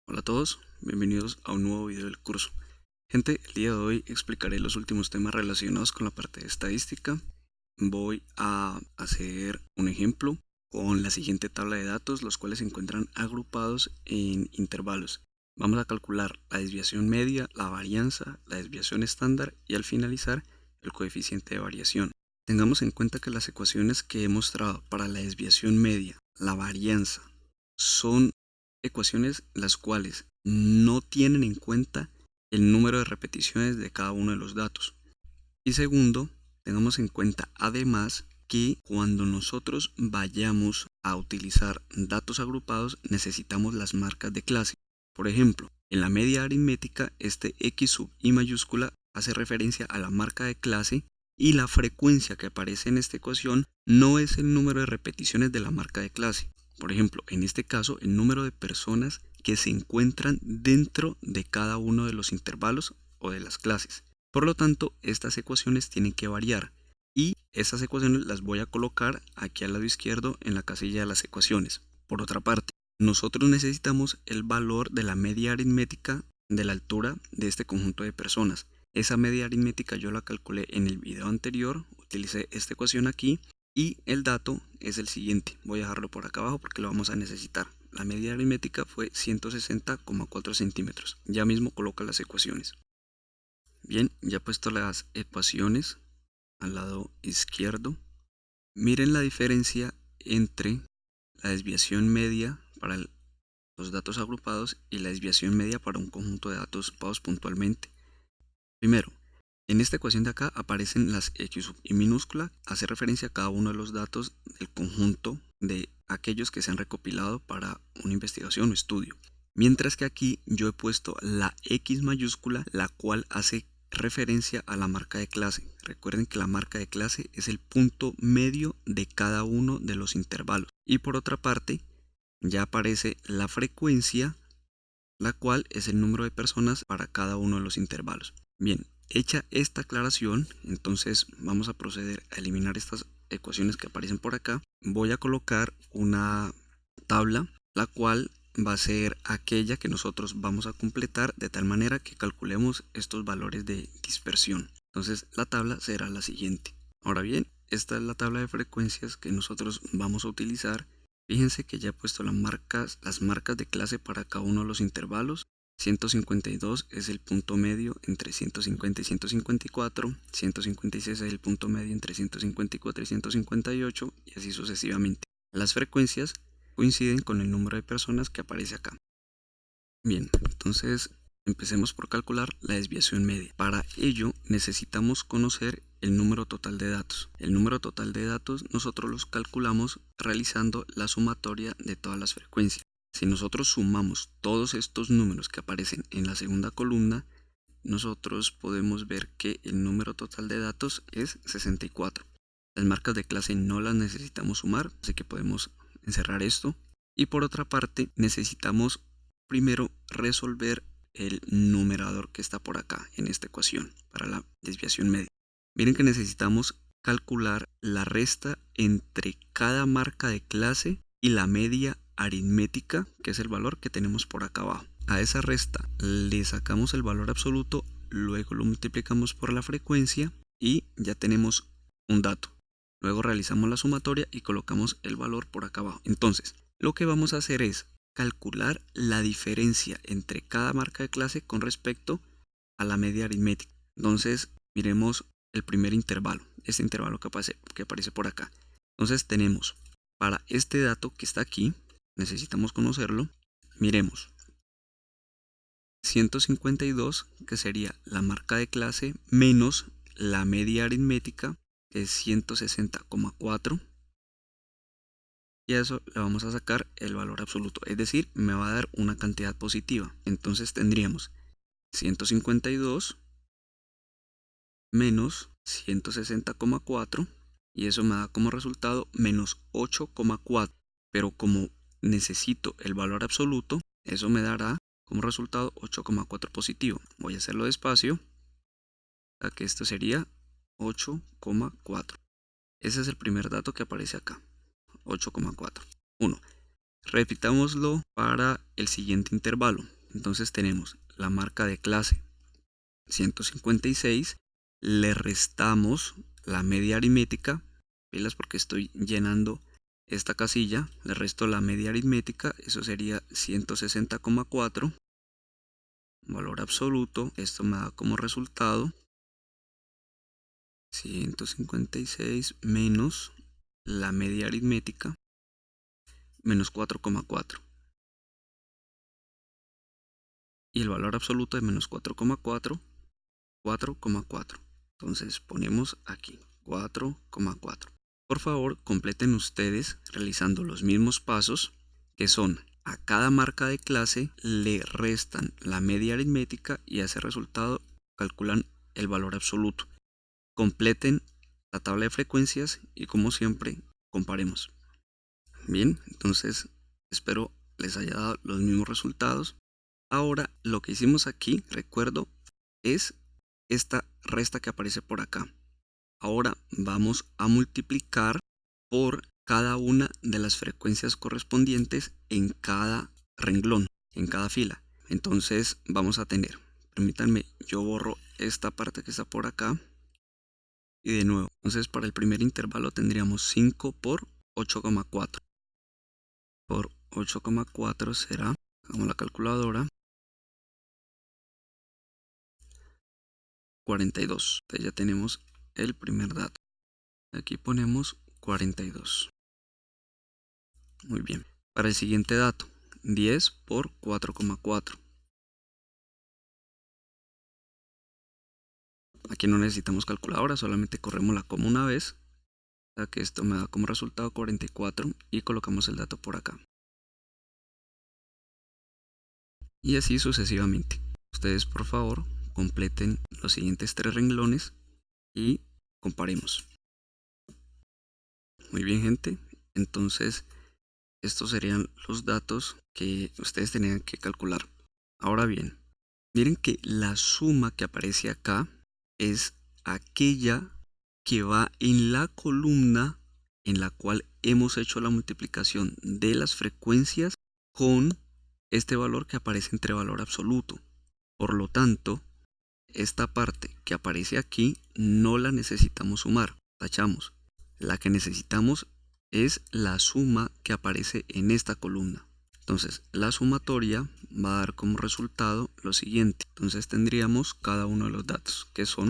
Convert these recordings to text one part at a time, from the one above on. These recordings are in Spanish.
Hola a todos, bienvenidos a un nuevo video del curso. Gente, el día de hoy explicaré los últimos temas relacionados con la parte de estadística. Voy a hacer un ejemplo con la siguiente tabla de datos, los cuales se encuentran agrupados en intervalos. Vamos a calcular la desviación media, la varianza, la desviación estándar y al finalizar el coeficiente de variación. Tengamos en cuenta que las ecuaciones que he mostrado para la desviación media, la varianza, son ecuaciones las cuales no tienen en cuenta el número de repeticiones de cada uno de los datos. Y segundo, tengamos en cuenta además que cuando nosotros vayamos a utilizar datos agrupados necesitamos las marcas de clase. Por ejemplo, en la media aritmética este x sub i mayúscula hace referencia a la marca de clase y la frecuencia que aparece en esta ecuación no es el número de repeticiones de la marca de clase. Por ejemplo, en este caso, el número de personas que se encuentran dentro de cada uno de los intervalos o de las clases. Por lo tanto, estas ecuaciones tienen que variar y estas ecuaciones las voy a colocar aquí al lado izquierdo en la casilla de las ecuaciones. Por otra parte, nosotros necesitamos el valor de la media aritmética de la altura de este conjunto de personas. Esa media aritmética yo la calculé en el video anterior, utilicé esta ecuación aquí. Y el dato es el siguiente, voy a dejarlo por acá abajo porque lo vamos a necesitar. La media aritmética fue 160,4 centímetros. Ya mismo coloca las ecuaciones. Bien, ya he puesto las ecuaciones al lado izquierdo. Miren la diferencia entre la desviación media para los datos agrupados y la desviación media para un conjunto de datos agrupados puntualmente. Primero, en esta ecuación de acá aparecen las x sub i minúscula, hace referencia a cada uno de los datos del conjunto de aquellos que se han recopilado para una investigación o estudio. Mientras que aquí yo he puesto la x mayúscula, la cual hace referencia a la marca de clase. Recuerden que la marca de clase es el punto medio de cada uno de los intervalos. Y por otra parte, ya aparece la frecuencia, la cual es el número de personas para cada uno de los intervalos. Bien, hecha esta aclaración, entonces vamos a proceder a eliminar estas ecuaciones que aparecen por acá. Voy a colocar una tabla, la cual va a ser aquella que nosotros vamos a completar de tal manera que calculemos estos valores de dispersión. Entonces la tabla será la siguiente. Ahora bien, esta es la tabla de frecuencias que nosotros vamos a utilizar. Fíjense que ya he puesto las marcas de clase para cada uno de los intervalos. 152 es el punto medio entre 150 y 154, 156 es el punto medio entre 154 y 158 y así sucesivamente. Las frecuencias coinciden con el número de personas que aparece acá. Bien, entonces empecemos por calcular la desviación media. Para ello necesitamos conocer el número total de datos. El número total de datos nosotros los calculamos realizando la sumatoria de todas las frecuencias. Si nosotros sumamos todos estos números que aparecen en la segunda columna, nosotros podemos ver que el número total de datos es 64. Las marcas de clase no las necesitamos sumar, así que podemos encerrar esto. Y por otra parte, necesitamos primero resolver el numerador que está por acá en esta ecuación para la desviación media. Miren que necesitamos calcular la resta entre cada marca de clase y la media aritmética, que es el valor que tenemos por acá abajo. A esa resta le sacamos el valor absoluto, luego lo multiplicamos por la frecuencia y ya tenemos un dato. Luego realizamos la sumatoria y colocamos el valor por acá abajo. Entonces, lo que vamos a hacer es calcular la diferencia entre cada marca de clase con respecto a la media aritmética. Entonces, miremos el primer intervalo, este intervalo que aparece por acá. Entonces tenemos para este dato que está aquí, necesitamos conocerlo, miremos 152, que sería la marca de clase, menos la media aritmética, que es 160,4, y a eso le vamos a sacar el valor absoluto, es decir, me va a dar una cantidad positiva. Entonces tendríamos 152 menos 160,4 y eso me da como resultado menos 8,4, pero como necesito el valor absoluto, eso me dará como resultado 8,4 positivo. Voy a hacerlo despacio, a que esto sería 8,4. Ese es el primer dato que aparece acá, 8,4. 1. Repitámoslo para el siguiente intervalo. Entonces tenemos la marca de clase 156, le restamos la media aritmética, pilas porque estoy llenando esta casilla, le resto la media aritmética, eso sería 160,4, valor absoluto, esto me da como resultado 156 menos la media aritmética, menos 4,4. Y el valor absoluto de menos 4,4, 4,4. Entonces ponemos aquí 4,4. Por favor, completen ustedes realizando los mismos pasos, que son a cada marca de clase le restan la media aritmética y a ese resultado calculan el valor absoluto. Completen la tabla de frecuencias y, como siempre, comparemos. Bien, entonces espero les haya dado los mismos resultados. Ahora lo que hicimos aquí, recuerdo, es esta resta que aparece por acá. Ahora vamos a multiplicar por cada una de las frecuencias correspondientes en cada renglón, en cada fila. Entonces vamos a tener, permítanme, yo borro esta parte que está por acá. Y de nuevo, entonces para el primer intervalo tendríamos 5 por 8,4. Por 8,4 será, hagamos la calculadora, 42. Entonces ya tenemos el primer dato. Aquí ponemos 42. Muy bien. Para el siguiente dato, 10 por 4,4. Aquí no necesitamos calculadora, solamente corremos la coma una vez. O sea que esto me da como resultado 44 y colocamos el dato por acá. Y así sucesivamente. Ustedes, por favor, completen los siguientes 3 renglones y comparemos. Muy bien, gente. Entonces, estos serían los datos que ustedes tenían que calcular. Ahora bien, miren que la suma que aparece acá es aquella que va en la columna en la cual hemos hecho la multiplicación de las frecuencias con este valor que aparece entre valor absoluto. Por lo tanto, esta parte que aparece aquí no la necesitamos sumar, tachamos. La que necesitamos es la suma que aparece en esta columna. Entonces, la sumatoria va a dar como resultado lo siguiente. Entonces tendríamos cada uno de los datos, que son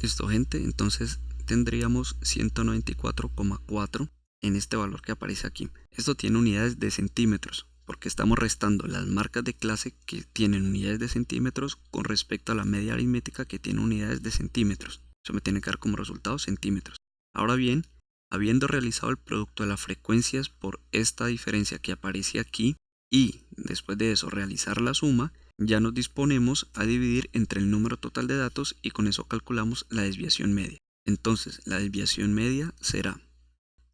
listo, gente. Entonces tendríamos 194,4 en este valor que aparece aquí. Esto tiene unidades de centímetros, porque estamos restando las marcas de clase que tienen unidades de centímetros con respecto a la media aritmética que tiene unidades de centímetros. Eso me tiene que dar como resultado centímetros. Ahora bien, habiendo realizado el producto de las frecuencias por esta diferencia que aparece aquí y después de eso realizar la suma, ya nos disponemos a dividir entre el número total de datos y con eso calculamos la desviación media. Entonces la desviación media será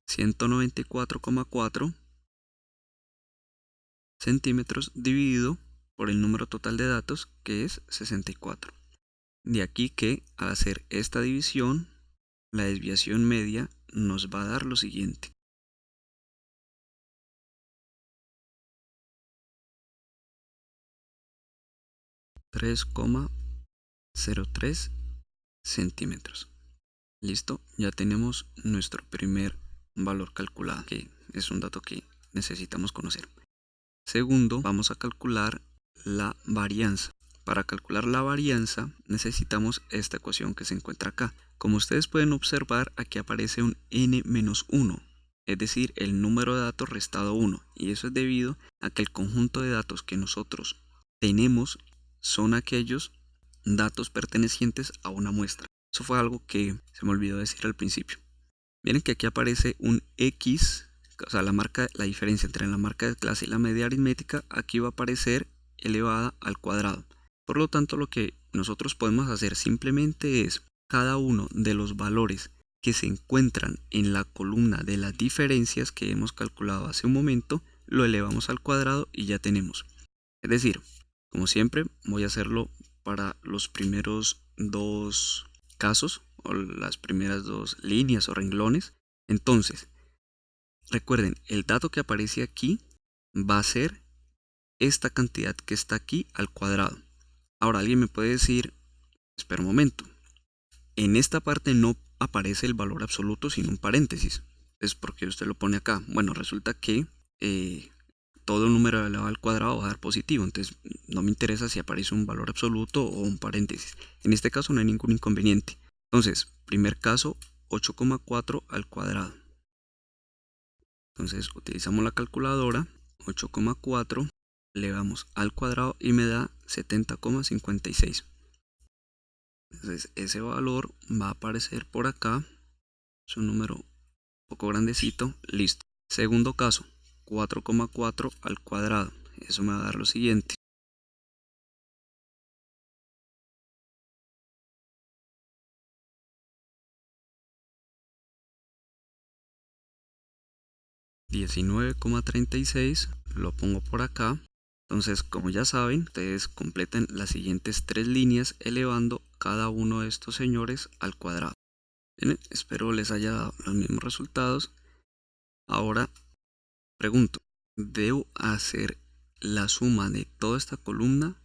194,4 centímetros dividido por el número total de datos, que es 64. De aquí que al hacer esta división, la desviación media nos va a dar lo siguiente. 3,03 centímetros. Listo, ya tenemos nuestro primer valor calculado, que es un dato que necesitamos conocer. Segundo, vamos a calcular la varianza. Para calcular la varianza necesitamos esta ecuación que se encuentra acá. Como ustedes pueden observar, aquí aparece un n-1, es decir, el número de datos restado 1, y eso es debido a que el conjunto de datos que nosotros tenemos son aquellos datos pertenecientes a una muestra. Eso fue algo que se me olvidó decir al principio. Miren que aquí aparece un x, o sea, la diferencia entre la marca de clase y la media aritmética, aquí va a aparecer elevada al cuadrado. Por lo tanto, lo que nosotros podemos hacer simplemente es cada uno de los valores que se encuentran en la columna de las diferencias que hemos calculado hace un momento, lo elevamos al cuadrado y ya tenemos. Es decir, como siempre, voy a hacerlo para los primeros dos casos o las primeras dos líneas o renglones. Entonces, recuerden, el dato que aparece aquí va a ser esta cantidad que está aquí al cuadrado. Ahora alguien me puede decir, espera un momento, en esta parte no aparece el valor absoluto sino un paréntesis. Es porque usted lo pone acá. Bueno, resulta que todo número elevado al cuadrado va a dar positivo, entonces no me interesa si aparece un valor absoluto o un paréntesis. En este caso no hay ningún inconveniente. Entonces, primer caso, 8,4 al cuadrado. Entonces utilizamos la calculadora, 8,4 elevamos al cuadrado y me da 70,56. Entonces ese valor va a aparecer por acá. Es un número un poco grandecito. Listo. Segundo caso, 4,4 al cuadrado. Eso me va a dar lo siguiente. $19,36. Lo pongo por acá. Entonces, como ya saben, ustedes completen las siguientes tres líneas elevando cada uno de estos señores al cuadrado. Bien, espero les haya dado los mismos resultados. Ahora pregunto, ¿debo hacer la suma de toda esta columna?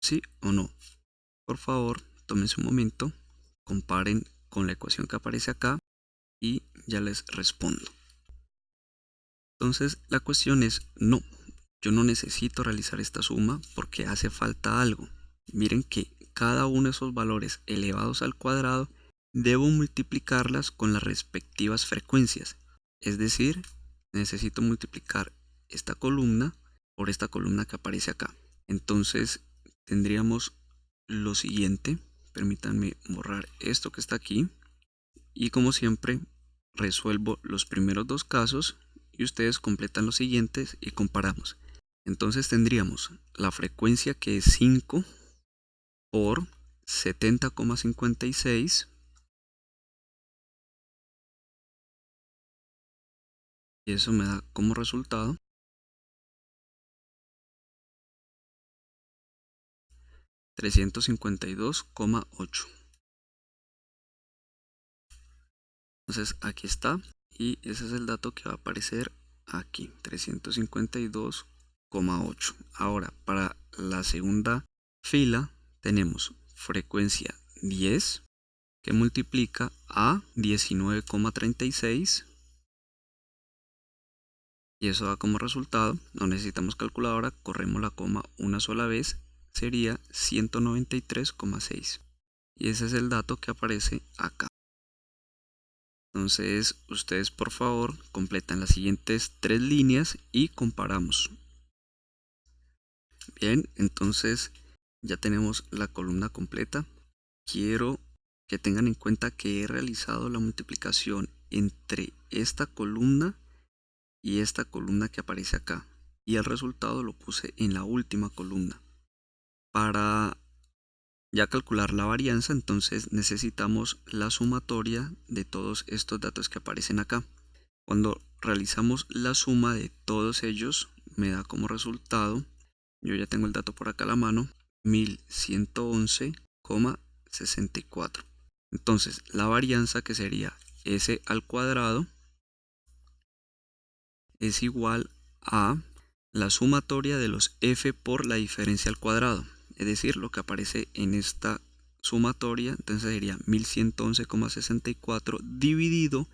¿Sí o no? Por favor, tómense un momento, comparen con la ecuación que aparece acá y ya les respondo. Entonces, la cuestión es no. Yo no necesito realizar esta suma porque hace falta algo. Miren que cada uno de esos valores elevados al cuadrado debo multiplicarlas con las respectivas frecuencias. Es decir, necesito multiplicar esta columna por esta columna que aparece acá. Entonces tendríamos lo siguiente. Permítanme borrar esto que está aquí. Y como siempre, resuelvo los primeros dos casos y ustedes completan los siguientes y comparamos. Entonces tendríamos la frecuencia que es 5 por 70,56 y eso me da como resultado 352,8. Entonces aquí está y ese es el dato que va a aparecer aquí, 352,8. Ahora para la segunda fila tenemos frecuencia 10 que multiplica a 19,36 y eso da como resultado, no necesitamos calculadora, corremos la coma una sola vez, sería 193,6 y ese es el dato que aparece acá. Entonces ustedes por favor completan las siguientes tres líneas y comparamos. Bien, entonces ya tenemos la columna completa. Quiero que tengan en cuenta que he realizado la multiplicación entre esta columna y esta columna que aparece acá. Y el resultado lo puse en la última columna. Para ya calcular la varianza, entonces necesitamos la sumatoria de todos estos datos que aparecen acá. Cuando realizamos la suma de todos ellos, me da como resultado, yo ya tengo el dato por acá a la mano, 1111,64. Entonces, la varianza que sería s al cuadrado es igual a la sumatoria de los f por la diferencia al cuadrado. Es decir, lo que aparece en esta sumatoria, entonces sería 1111,64 dividido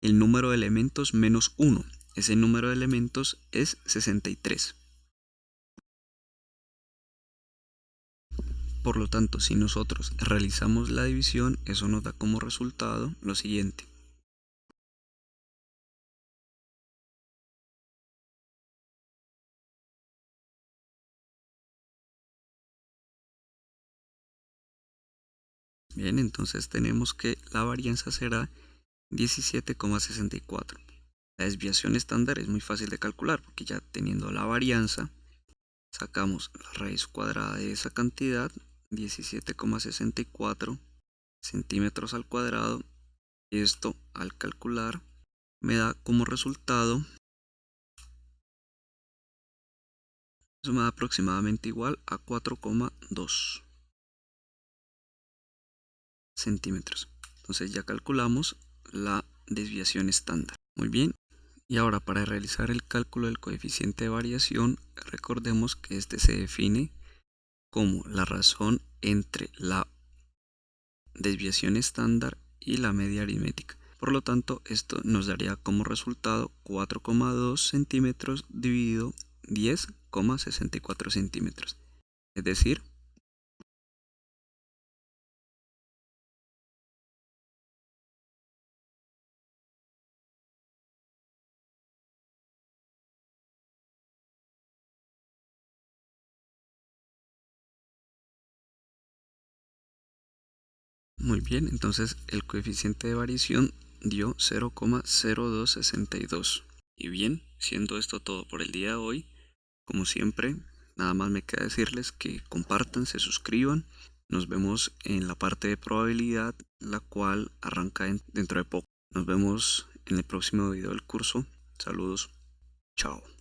el número de elementos menos 1. Ese número de elementos es 63. Por lo tanto, si nosotros realizamos la división, eso nos da como resultado lo siguiente. Bien, entonces tenemos que la varianza será 17,64. La desviación estándar es muy fácil de calcular porque ya teniendo la varianza, sacamos la raíz cuadrada de esa cantidad, 17,64 centímetros al cuadrado, Esto al calcular me da como resultado, eso me da aproximadamente igual a 4,2 centímetros. Entonces ya calculamos la desviación estándar. Muy bien. Y ahora para realizar el cálculo del coeficiente de variación, recordemos que este se define como la razón entre la desviación estándar y la media aritmética. Por lo tanto, esto nos daría como resultado 4,2 centímetros dividido 10,64 centímetros. Es decir, muy bien, entonces el coeficiente de variación dio 0,0262. Y bien, siendo esto todo por el día de hoy, como siempre, nada más me queda decirles que compartan, se suscriban. Nos vemos en la parte de probabilidad, la cual arranca dentro de poco. Nos vemos en el próximo video del curso. Saludos. Chao.